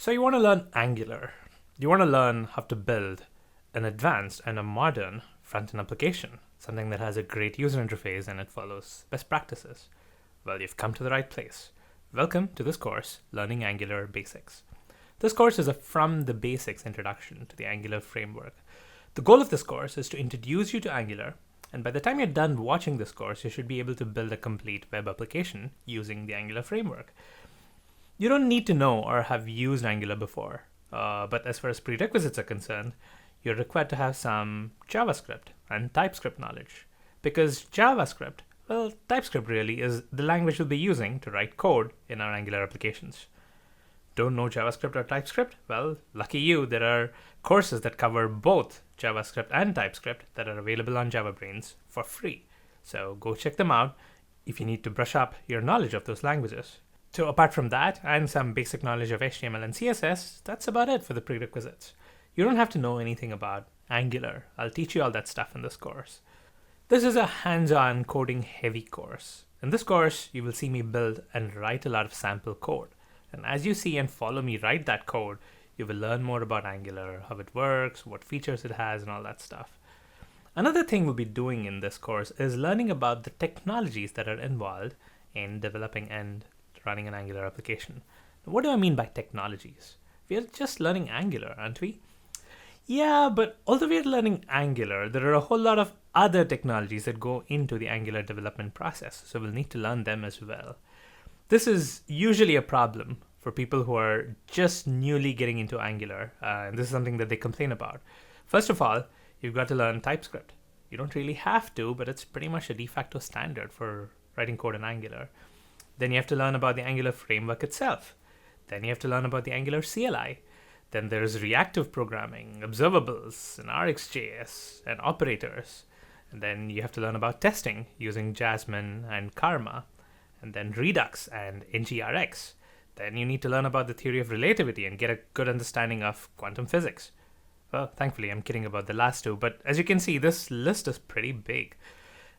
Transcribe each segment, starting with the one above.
So you want to learn Angular. You want to learn how to build an advanced and a modern front-end application, something that has a great user interface and it follows best practices. Well, you've come to the right place. Welcome to this course, Learning Angular Basics. This course is a from the basics introduction to the Angular framework. The goal of this course is to introduce you to Angular, and by the time you're done watching this course, you should be able to build a complete web application using the Angular framework. You don't need to know or have used Angular before, but as far as prerequisites are concerned, you're required to have some JavaScript and TypeScript knowledge. Because JavaScript, well, TypeScript really is the language we'll be using to write code in our Angular applications. Don't know JavaScript or TypeScript? Well, lucky you, there are courses that cover both JavaScript and TypeScript that are available on JavaBrains for free. So go check them out if you need to brush up your knowledge of those languages. So apart from that, and some basic knowledge of HTML and CSS, that's about it for the prerequisites. You don't have to know anything about Angular. I'll teach you all that stuff in this course. This is a hands-on coding heavy course. In this course, you will see me build and write a lot of sample code. And as you see and follow me write that code, you will learn more about Angular, how it works, what features it has, and all that stuff. Another thing we'll be doing in this course is learning about the technologies that are involved in developing and running an Angular application. Now, what do I mean by technologies? We are just learning Angular, aren't we? Yeah, but although we are learning Angular, there are a whole lot of other technologies that go into the Angular development process, so we'll need to learn them as well. This is usually a problem for people who are just newly getting into Angular, and this is something that they complain about. First of all, you've got to learn TypeScript. You don't really have to, but it's pretty much a de facto standard for writing code in Angular. Then you have to learn about the Angular framework itself. Then you have to learn about the Angular CLI. Then there's reactive programming, observables, and RxJS, and operators. And then you have to learn about testing using Jasmine and Karma. And then Redux and NGRX. Then you need to learn about the theory of relativity and get a good understanding of quantum physics. Well, thankfully, I'm kidding about the last two, but as you can see, this list is pretty big.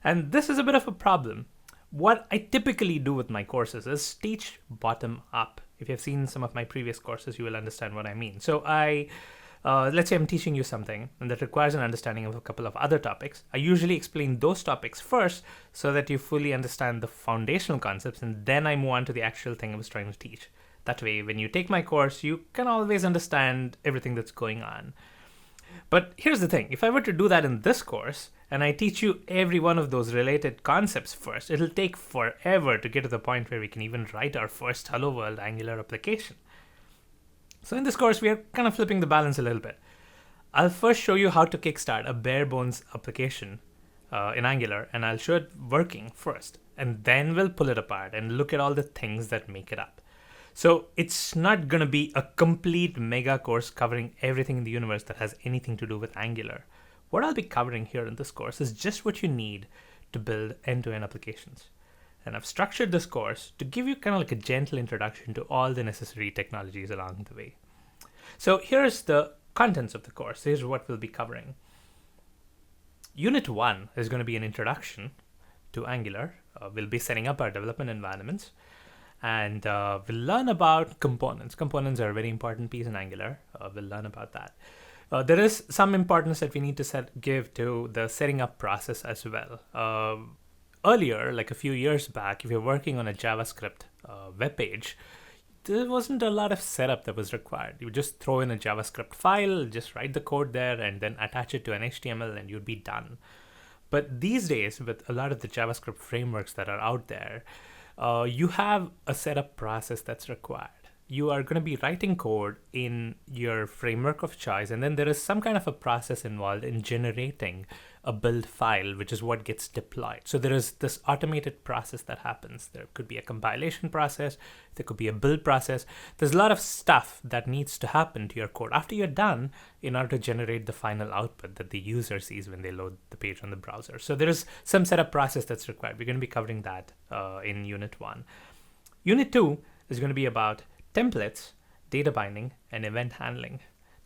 And this is a bit of a problem. What I typically do with my courses is teach bottom up. If you've seen some of my previous courses, you will understand what I mean. So let's say I'm teaching you something and that requires an understanding of a couple of other topics. I usually explain those topics first so that you fully understand the foundational concepts, and then I move on to the actual thing I was trying to teach. That way, when you take my course, you can always understand everything that's going on. But here's the thing, if I were to do that in this course, and I teach you every one of those related concepts first, it'll take forever to get to the point where we can even write our first Hello World Angular application. So in this course, we are kind of flipping the balance a little bit. I'll first show you how to kickstart a bare bones application in Angular, and I'll show it working first. And then we'll pull it apart and look at all the things that make it up. So it's not going to be a complete mega course covering everything in the universe that has anything to do with Angular. What I'll be covering here in this course is just what you need to build end-to-end applications. And I've structured this course to give you kind of like a gentle introduction to all the necessary technologies along the way. So here's the contents of the course. Here's what we'll be covering. Unit 1 is going to be an introduction to Angular. We'll be setting up our development environments. And we'll learn about components. Components are a very important piece in Angular. We'll learn about that. There is some importance that we need to give to the setting up process as well. Earlier, like a few years back, if you're working on a JavaScript web page, there wasn't a lot of setup that was required. You would just throw in a JavaScript file, just write the code there, and then attach it to an HTML, and you'd be done. But these days, with a lot of the JavaScript frameworks that are out there, you have a setup process that's required. You are going to be writing code in your framework of choice, and then there is some kind of a process involved in generating a build file, which is what gets deployed. So there is this automated process that happens. There could be a compilation process, there could be a build process. There's a lot of stuff that needs to happen to your code after you're done in order to generate the final output that the user sees when they load the page on the browser. So there is some setup process that's required. We're going to be covering that in Unit 1. Unit 2 is going to be about templates, data binding, and event handling.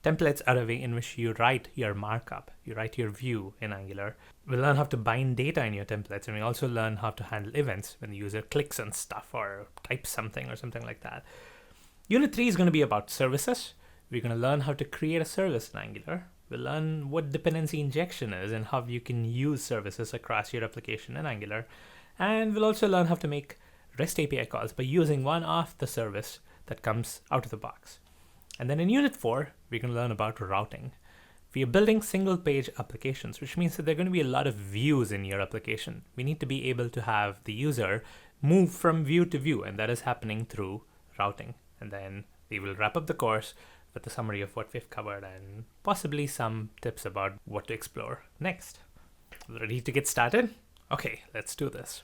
Templates are a way in which you write your markup, you write your view in Angular. We'll learn how to bind data in your templates, and we also learn how to handle events when the user clicks on stuff or types something or something like that. Unit 3 is going to be about services. We're going to learn how to create a service in Angular. We'll learn what dependency injection is and how you can use services across your application in Angular. And we'll also learn how to make REST API calls by using one of the service that comes out of the box. And then in Unit 4, we're going to learn about routing. We are building single-page applications, which means that there are going to be a lot of views in your application. We need to be able to have the user move from view to view, and that is happening through routing. And then we will wrap up the course with a summary of what we've covered and possibly some tips about what to explore next. Ready to get started? Okay, let's do this.